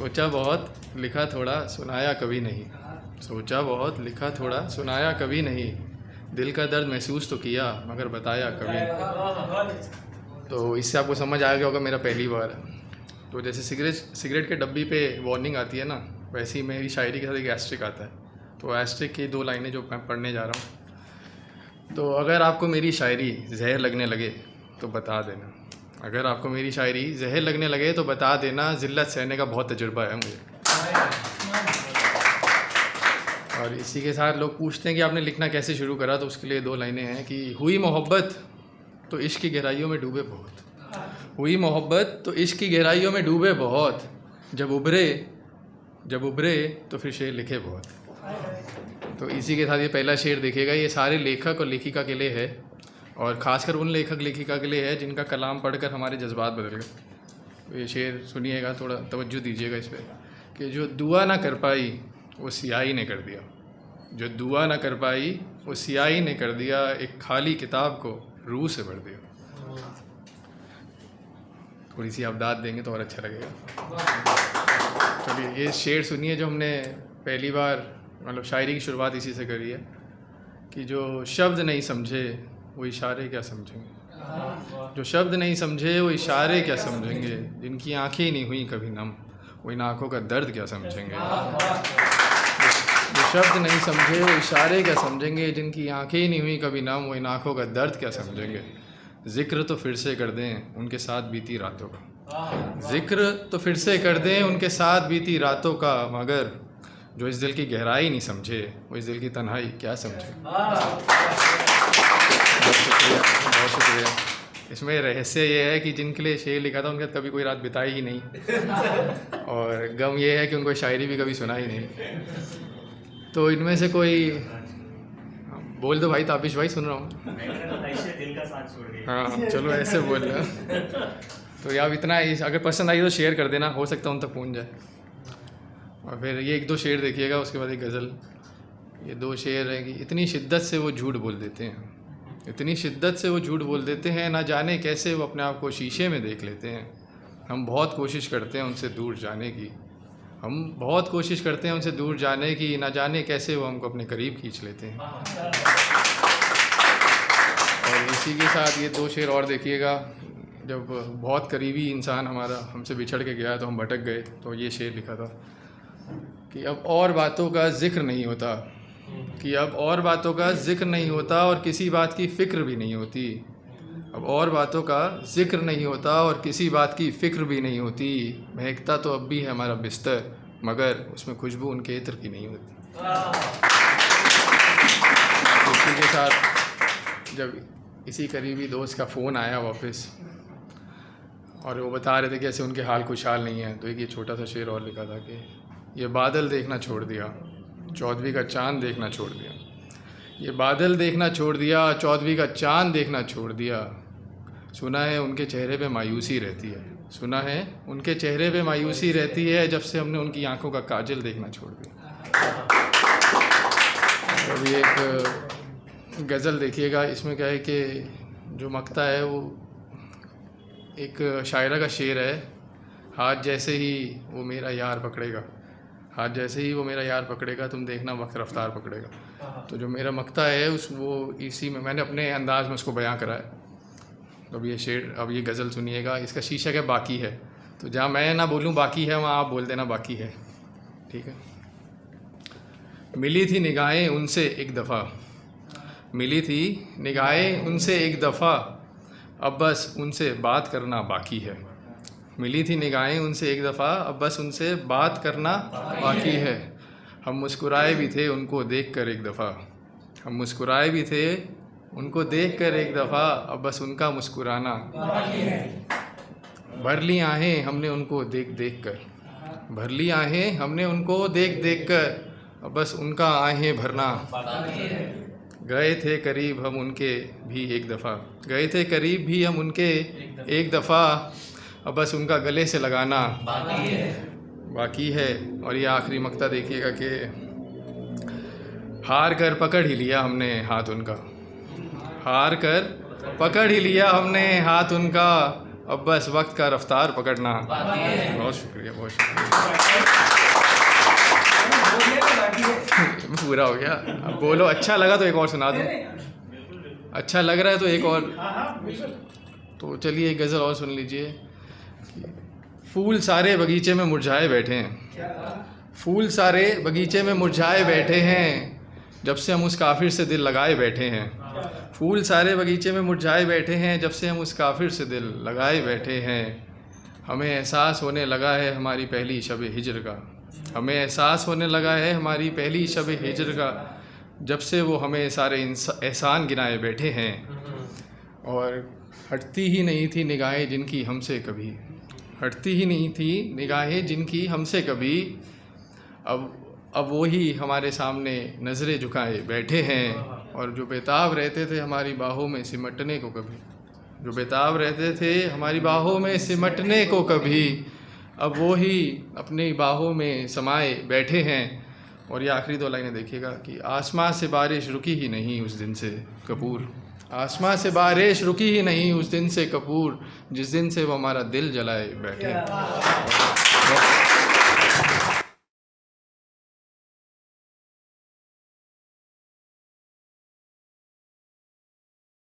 सोचा बहुत लिखा थोड़ा सुनाया कभी नहीं। सोचा बहुत लिखा थोड़ा सुनाया कभी नहीं। दिल का दर्द महसूस तो किया मगर बताया कभी नहीं। तो इससे आपको समझ आ गया होगा मेरा पहली बार है। तो जैसे सिगरेट के डब्बी पे वार्निंग आती है ना, वैसे ही मेरी शायरी के साथ एक एस्ट्रिक आता है। तो एस्ट्रिक की 2 लाइनें जो मैं पढ़ने जा रहा हूँ। तो अगर आपको मेरी शायरी जहर लगने लगे तो बता देना। अगर आपको मेरी शायरी जहर लगने लगे तो बता देना। ज़िल्लत सहने का बहुत तजुर्बा है मुझे। और इसी के साथ लोग पूछते हैं कि आपने लिखना कैसे शुरू करा, तो उसके लिए 2 लाइनें हैं कि हुई मोहब्बत तो इश्क की गहराइयों में डूबे बहुत। हुई मोहब्बत तो इश्क की गहराइयों में डूबे बहुत। जब उभरे तो फिर शेर लिखे बहुत। तो इसी के साथ ये पहला शेर देखिएगा। ये सारे लेखक और लेखिका के लिए है, और ख़ासकर उन लेखक लेखिका के लिए है जिनका कलाम पढ़कर हमारे जज्बात बदल गए। तो ये शेर सुनिएगा, थोड़ा तवज्जो दीजिएगा इस पर कि जो दुआ ना कर पाई वो सियाही ने कर दिया। जो दुआ ना कर पाई वो सियाही ने कर दिया। एक खाली किताब को रूह से भर दिया। थोड़ी सी आप दाद देंगे तो और अच्छा लगेगा। चलिए ये शेर सुनिए जो हमने पहली बार मतलब शायरी की शुरुआत इसी से करी है कि जो शब्द नहीं समझे वो इशारे क्या समझेंगे। जो शब्द नहीं समझे वो इशारे क्या समझेंगे। जिनकी आंखें नहीं हुई कभी नम वो इन आँखों का दर्द क्या समझेंगे। जो शब्द नहीं समझे वो इशारे क्या समझेंगे। जिनकी आंखें ही नहीं हुई कभी नम वो इन आँखों का दर्द क्या समझेंगे। ज़िक्र तो फिर से कर दें उनके साथ बीती रातों का। ज़िक्र तो फिर से कर दें उनके साथ बीती रातों का। मगर जो इस दिल की गहराई नहीं समझे वो इस दिल की तन्हाई क्या समझे। बहुत शुक्रिया। इसमें रहस्य ये है कि जिनके लिए शेर लिखा था उनके साथ कभी कोई रात बिताई ही नहीं, और गम ये है कि उनको शायरी भी कभी सुना ही नहीं। तो इनमें से कोई बोल दो भाई। ताबिश भाई सुन रहा हूँ। दिल का साथ छोड़ दिया। हाँ चलो ऐसे बोल रहे। तो यार इतना ही, अगर पसंद आई तो शेयर कर देना, हो सकता है उन तक पहुँच जाए। और फिर ये 1-2 शेर देखिएगा, उसके बाद एक गज़ल। ये 2 शेर हैं कि इतनी शिद्दत से वो झूठ बोल देते हैं। इतनी शिद्दत से वो झूठ बोल देते हैं। ना जाने कैसे वो अपने आप को शीशे में देख लेते हैं। हम बहुत कोशिश करते हैं उनसे दूर जाने की। हम बहुत कोशिश करते हैं उनसे दूर जाने की। ना जाने कैसे वो हमको अपने करीब खींच लेते हैं। और इसी के साथ ये 2 शेर और देखिएगा। जब बहुत करीबी इंसान हमारा हमसे बिछड़ के गया तो हम भटक गए। तो ये शेर लिखा था कि अब और बातों का ज़िक्र नहीं होता। कि अब और बातों का ज़िक्र नहीं होता और किसी बात की फ़िक्र भी नहीं होती। अब और बातों का ज़िक्र नहीं होता और किसी बात की फ़िक्र भी नहीं होती। महकता तो अब भी है हमारा बिस्तर मगर उसमें खुशबू उनके इत्र की नहीं होती। इसी के साथ जब इसी करीबी दोस्त का फ़ोन आया वापस और वो बता रहे थे कि ऐसे उनके हाल खुशहाल नहीं है, तो एक ये छोटा सा शेर और लिखा था कि ये बादल देखना छोड़ दिया चौदहवीं का चाँद देखना छोड़ दिया। ये बादल देखना छोड़ दिया चौदहवीं का चाँद देखना छोड़ दिया। सुना है उनके चेहरे पे मायूसी रहती है। सुना है उनके चेहरे पे मायूसी रहती है जब से हमने उनकी आंखों का काजल देखना छोड़ दिया। अभी एक गज़ल देखिएगा। इसमें क्या है कि जो मकता है वो एक शायरा का शेर है। हाथ जैसे ही वो मेरा यार पकड़ेगा, हाथ जैसे ही वो मेरा यार पकड़ेगा तुम देखना वक्त रफ्तार पकड़ेगा। तो जो मेरा मकता है वो इसी में मैंने अपने अंदाज़ में उसको बयां करा है। अब ये शेर, अब ये गज़ल सुनिएगा। इसका शीर्षक है बाकी है। तो जहाँ मैं ना बोलूँ बाकी है वहाँ आप बोल देना बाकी है, ठीक है। मिली थी निगाहें उनसे एक दफ़ा, मिली थी निगाहें उनसे एक दफ़ा, अब बस उनसे बात करना बाकी है। मिली थी निगाहें उनसे एक दफ़ा, अब बस उनसे बात करना बाकी है। हम मुस्कुराए भी थे उनको देखकर एक दफ़ा, हम मुस्कुराए भी थे उनको देखकर एक दफ़ा, अब बस उनका मुस्कुराना बाकी है। भर ली आहें हमने उनको देख देख कर, भर ली आहें हमने उनको देख देख कर, अब बस उनका आहें भरना बाकी है। गए थे करीब हम उनके भी एक दफ़ा, गए थे करीब भी हम उनके एक दफ़ा, अब बस उनका गले से लगाना बाकी है। और ये आखिरी मक्ता देखिएगा कि हार कर पकड़ ही लिया हमने हाथ उनका, हार कर पकड़ ही लिया हमने हाथ उनका, अब बस वक्त का रफ्तार पकड़ना। बहुत शुक्रिया, बहुत शुक्रिया। पूरा हो गया। अब बोलो, अच्छा लगा तो एक और सुना दूँ? अच्छा लग रहा है तो एक और, तो चलिए एक गज़ल और सुन लीजिए। फूल सारे बगीचे में मुरझाए बैठे हैं, फूल सारे बगीचे में मुरझाए बैठे हैं, जब से हम उस काफिर से दिल लगाए बैठे हैं। फूल सारे बगीचे में मुरझाए बैठे हैं, जब से हम उस काफिर से दिल लगाए बैठे हैं। हमें एहसास होने लगा है हमारी पहली शब हिजर का, हमें एहसास होने लगा है हमारी पहली शब हिजर का, जब से वो हमें सारे एहसान गिनाए बैठे हैं। और हटती ही नहीं थी निगाहें जिनकी हमसे कभी, हटती ही नहीं थी निगाहें जिनकी हमसे कभी, अब वो ही हमारे सामने नज़रें झुकाए बैठे हैं। और जो बेताब रहते थे हमारी बाहों में सिमटने को कभी, जो बेताब रहते थे हमारी बाहों में सिमटने को कभी, अब वो ही अपनी बाहों में समाए बैठे हैं। और ये आखिरी दो लाइनें देखिएगा कि आसमां से बारिश रुकी ही नहीं उस दिन से कपूर, आसमां से बारिश रुकी ही नहीं उस दिन से कपूर, जिस दिन से वो हमारा दिल जलाए बैठे।